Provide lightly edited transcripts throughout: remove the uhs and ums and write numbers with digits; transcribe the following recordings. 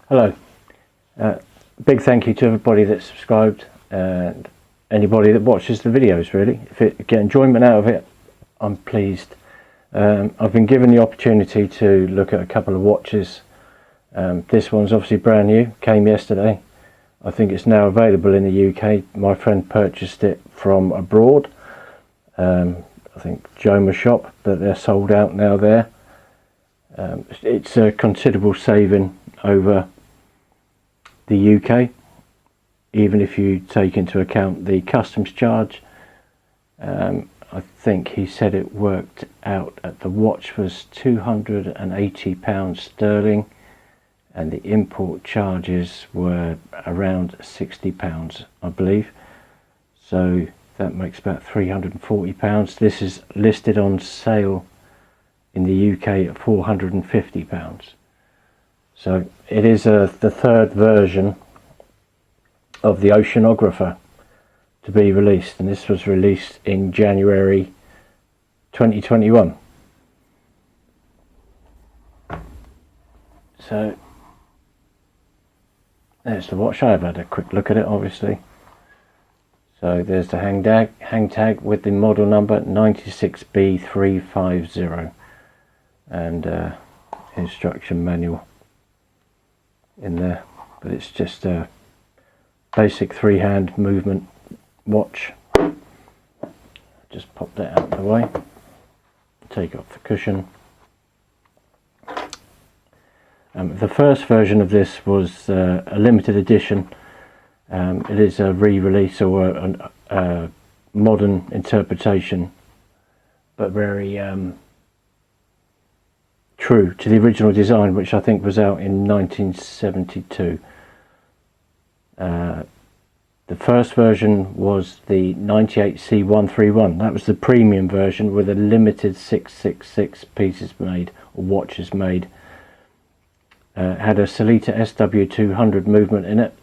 Hello. Big thank you to everybody that subscribed and anybody that watches the videos, really. If you get enjoyment out of it, I'm pleased. I've been given the opportunity to look at a couple of watches. This one's obviously brand new, came yesterday. I think it's now available in the UK. My friend purchased it from abroad. I think Joma shop, but they're sold out now there. It's a considerable saving over the UK, even if you take into account the customs charge. I think he said it worked out at the watch was £280 sterling, and the import charges were around £60, I believe. So that makes about £340. This is listed on sale in the UK at £450. So it is the third version of the Oceanographer to be released, and this was released in January 2021. So there's the watch. I have had a quick look at it, obviously. So there's the hang tag with the model number 96B350 and instruction manual in there, but it's just a basic three-hand movement watch. Just pop that out of the way, take off the cushion. The first version of this was a limited edition. It is a re-release or a modern interpretation, but very true to the original design, which I think was out in 1972. The first version was the 98C131. That was the premium version with a limited 666 pieces made, or watches made. Had a Sellita SW200 movement in it,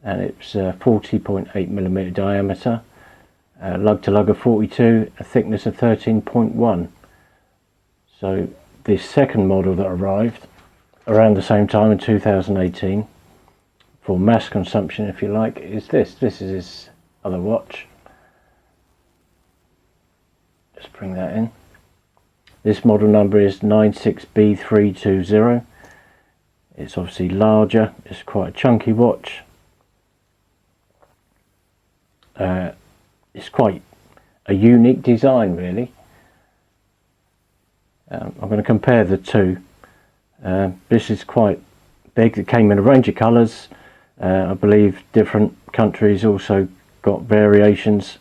and it's 40.8mm diameter, lug to lug of 42, a thickness of 13.1. So the second model that arrived around the same time in 2018 for mass consumption, if you like, is this. This is his other watch. Just bring that in. This model number is 96B320. It's obviously larger. It's quite a chunky watch. It's quite a unique design, really. I'm going to compare the two. This is quite big. It came in a range of colours. I believe different countries also got variations.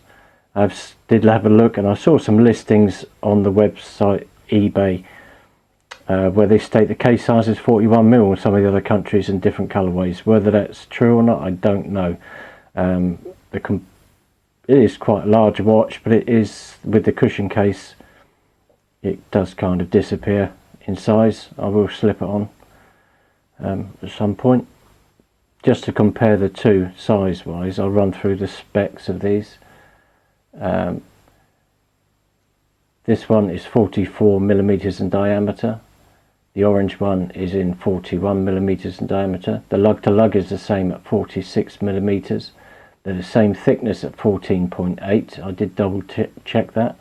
Did have a look, and I saw some listings on the website eBay where they state the case size is 41mm in some of the other countries and different colourways. Whether that's true or not, I don't know. It is quite a large watch, but it is, with the cushion case, it does kind of disappear in size. I will slip it on at some point. Just to compare the two size wise, I'll run through the specs of these. This one is 44mm in diameter. The orange one is in 41mm in diameter. The lug to lug is the same at 46mm. They're the same thickness at 14.8. I did double check that.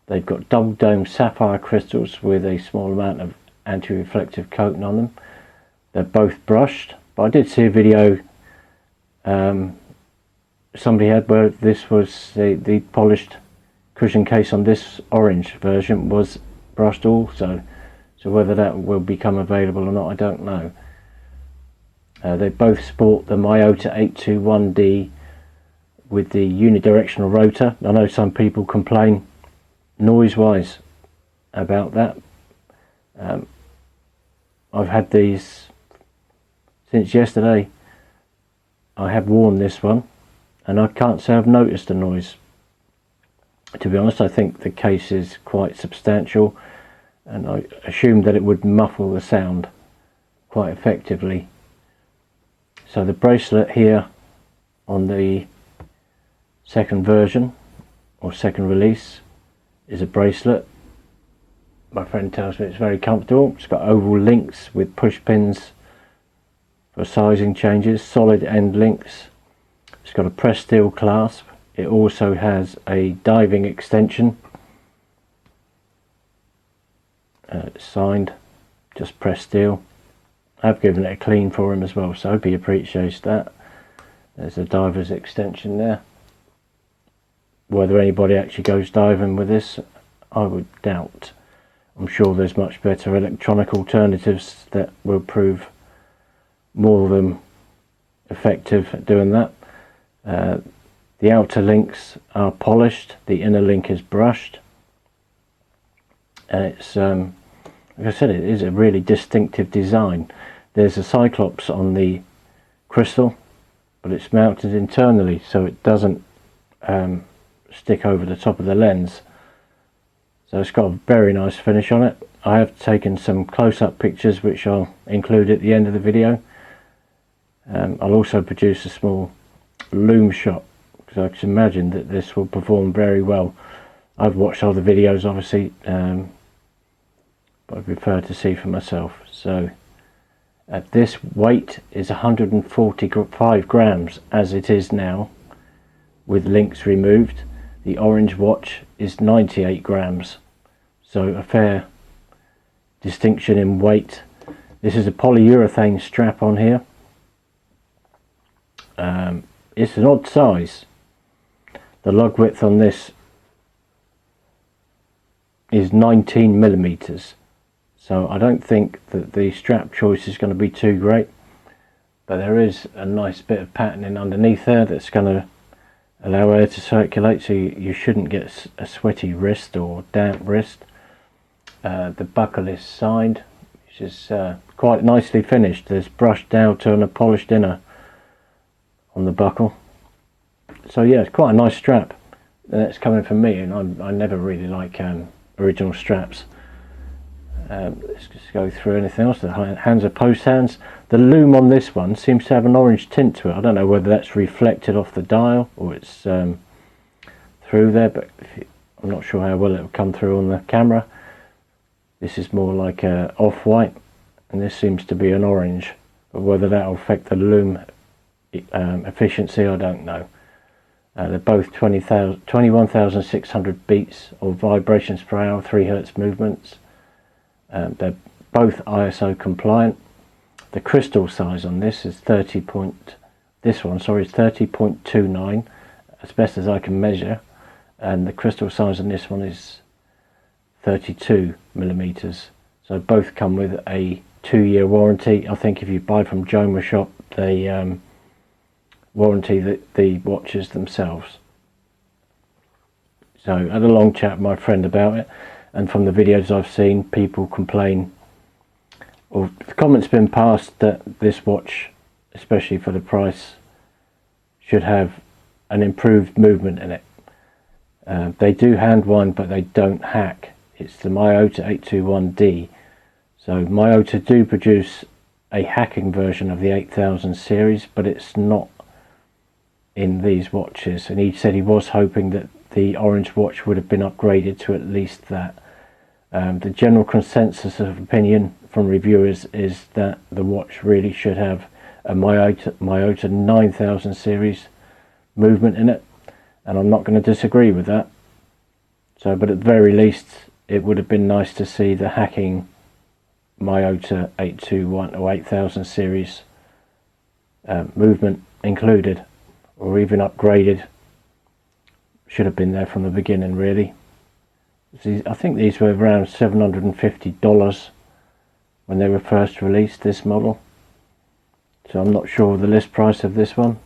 They've got double dome sapphire crystals with a small amount of anti-reflective coating on them. They're both brushed, but I did see a video somebody had where this was the polished cushion case on this orange version was brushed also. So whether that will become available or not, I don't know. They both sport the Myota 821D with the unidirectional rotor. I know some people complain noise wise about that. I've had these since yesterday. I have worn this one and I can't say I've noticed the noise. To be honest, I think the case is quite substantial, and I assumed that it would muffle the sound quite effectively. So the bracelet here on the second version or second release is a bracelet. My friend tells me it's very comfortable. It's got oval links with push pins for sizing changes. Solid end links. It's got a pressed steel clasp. It also has a diving extension. It's signed, just pressed steel. I've given it a clean for him as well, so I hope he appreciates that. There's a diver's extension there. Whether anybody actually goes diving with this, I would doubt. I'm sure there's much better electronic alternatives that will prove more than effective at doing that. The outer links are polished, the inner link is brushed, and it's like I said, it is a really distinctive design. There's a cyclops on the crystal, but it's mounted internally so it doesn't stick over the top of the lens. So it's got a very nice finish on it. I have taken some close-up pictures which I'll include at the end of the video. I'll also produce a small Lume shot because I can imagine that this will perform very well. I've watched other videos obviously, but I prefer to see for myself. So this weight is 145 grams as it is now, with links removed. The orange watch is 98 grams, so a fair distinction in weight. This is a polyurethane strap on here. It's an odd size. The lug width on this is 19 millimeters, so I don't think that the strap choice is going to be too great, but there is a nice bit of patterning underneath there that's going to allow air to circulate, so you shouldn't get a sweaty wrist or damp wrist. The buckle is signed, which is quite nicely finished. There's brushed outer and a polished inner on the buckle. So yeah, it's quite a nice strap, and it's coming from me, and I never really like original straps. Let's just go through anything else. The hands are post hands. The Lume on this one seems to have an orange tint to it. I don't know whether that's reflected off the dial or it's through there, but I'm not sure how well it will come through on the camera. This is more like a off-white, and this seems to be an orange, but whether that will affect the Lume efficiency, I don't know. They're both 21,600 beats or vibrations per hour, 3 Hz movements. They're both ISO compliant. The crystal size on this is 30.29, as best as I can measure, and the crystal size on this one is 32 millimeters. So both come with a 2-year warranty. I think if you buy from Joma Shop, they warranty the watches themselves. So I had a long chat with my friend about it, and from the videos I've seen, people complain, or the comments been passed, that this watch, especially for the price, should have an improved movement in it. They do hand wind, but they don't hack. It's the Myota 821D. So Myota do produce a hacking version of the 8000 series, but it's not in these watches, and he said he was hoping that the orange watch would have been upgraded to at least that. The general consensus of opinion from reviewers is that the watch really should have a Myota 9000 series movement in it, and I'm not going to disagree with that. So, but at the very least, it would have been nice to see the hacking Myota 821 or 8000 series movement included, or even upgraded. Should have been there from the beginning, really. I think these were around $750 when they were first released, this model. So I'm not sure of the list price of this one.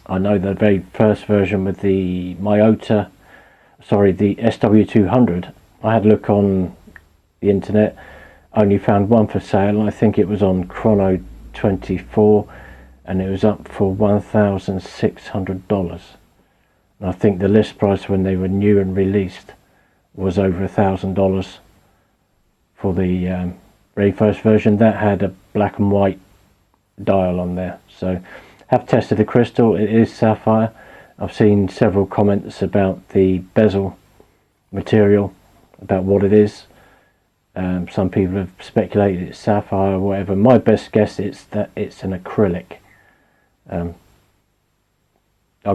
I know the very first version with the Myota, sorry, the SW200, I had a look on the internet, only found one for sale. I think it was on Chrono 24, and it was up for $1,600. And I think the list price when they were new and released was over $1,000 for the very first version. That had a black and white dial on there. So have tested the crystal. It is sapphire. I've seen several comments about the bezel material, about what it is. Some people have speculated it's sapphire or whatever. My best guess is that it's an acrylic. I've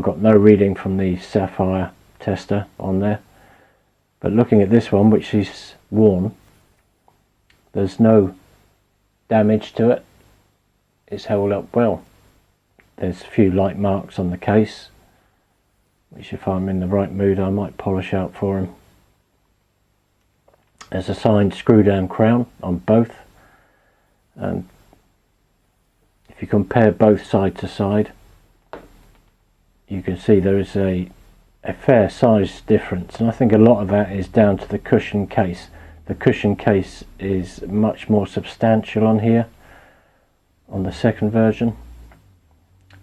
got no reading from the sapphire tester on there, but looking at this one, which is worn, there's no damage to it. It's held up well. There's a few light marks on the case, which if I'm in the right mood I might polish out for him. There's a signed screw down crown on both, and if you compare both side to side, you can see there is a fair size difference, and I think a lot of that is down to the cushion case. The cushion case is much more substantial on here, on the second version,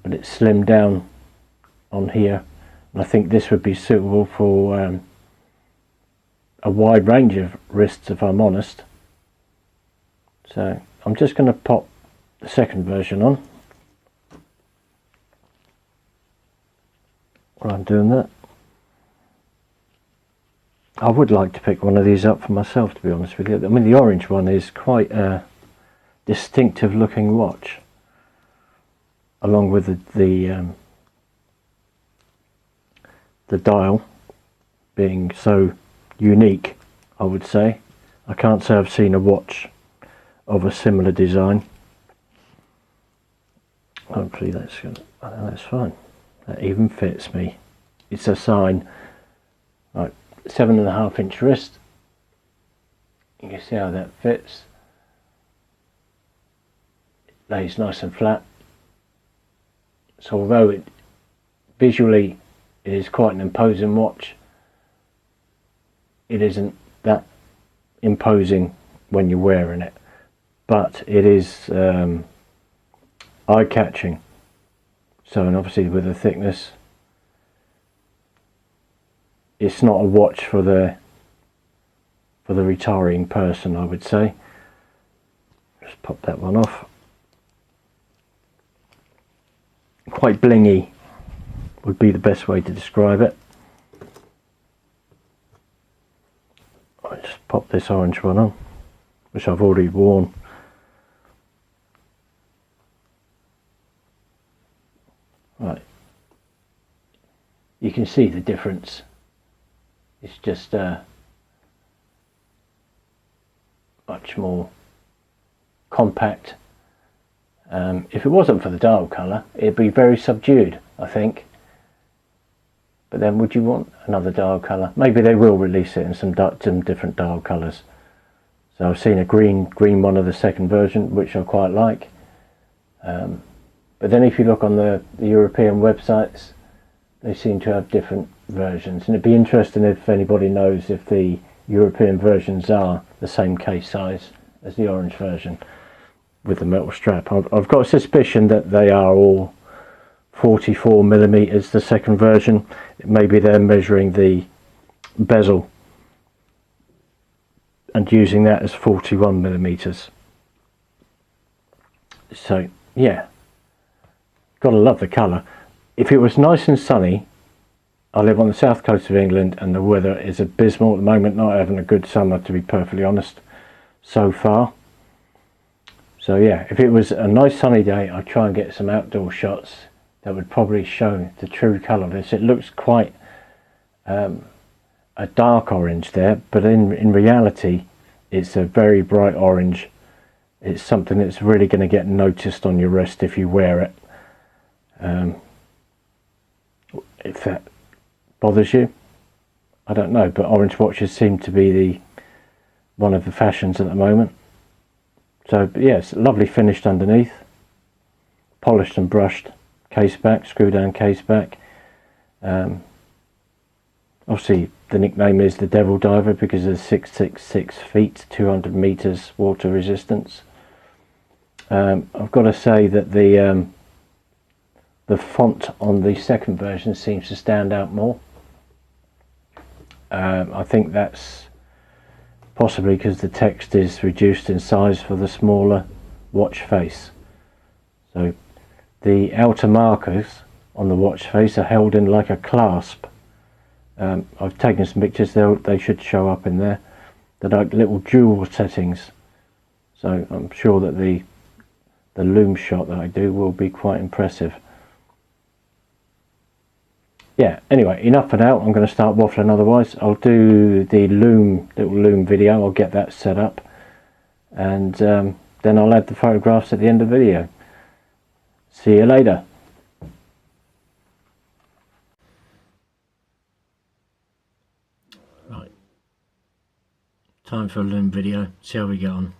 but it's slimmed down on here, and I think this would be suitable for a wide range of wrists, if I'm honest. So I'm just going to pop the second version on while I'm doing that. I would like to pick one of these up for myself, to be honest with you. I mean, the orange one is quite a distinctive looking watch, along with the dial being so unique, I would say. I can't say I've seen a watch of a similar design. Hopefully that's good. I think that's fine. That even fits me. It's a sign, like 7.5 inch wrist. You can see how that fits. It lays nice and flat. So although it visually it is quite an imposing watch, it isn't that imposing when you're wearing it, but it is eye-catching. So, and obviously with the thickness, it's not a watch for the retiring person, I would say. Just pop that one off. Quite blingy would be the best way to describe it. I just pop this orange one on, which I've already worn. Right, you can see the difference. It's just much more compact. If it wasn't for the dial colour, it'd be very subdued, I think. But then would you want another dial colour? Maybe they will release it in some different dial colours. So I've seen a green one of the second version, which I quite like. But then if you look on the European websites, they seem to have different versions. And it'd be interesting if anybody knows if the European versions are the same case size as the orange version with the metal strap. I've got a suspicion that they are all 44mm, the second version. Maybe they're measuring the bezel and using that as 41mm. So yeah, gotta love the colour. If it was nice and sunny, I live on the south coast of England and the weather is abysmal at the moment, not having a good summer, to be perfectly honest, so far. So yeah, if it was a nice sunny day, I'd try and get some outdoor shots that would probably show the true colour of this. It looks quite a dark orange there, but in reality it's a very bright orange. It's something that's really going to get noticed on your wrist if you wear it. If that bothers you, I don't know, but orange watches seem to be one of the fashions at the moment. So yes, lovely finished underneath, polished and brushed case back, screw down case back. Obviously the nickname is the Devil Diver because of 666 feet, 200 meters water resistance. I've got to say that the font on the second version seems to stand out more. I think that's possibly because the text is reduced in size for the smaller watch face. So the outer markers on the watch face are held in like a clasp. I've taken some pictures, they should show up in there. They're like little dual settings, so I'm sure that the Lume shot that I do will be quite impressive. Yeah, anyway, enough for now. I'm going to start waffling otherwise. I'll do the little Lume video. I'll get that set up, and then I'll add the photographs at the end of the video. See you later. Right, time for a Lume video. See how we get on.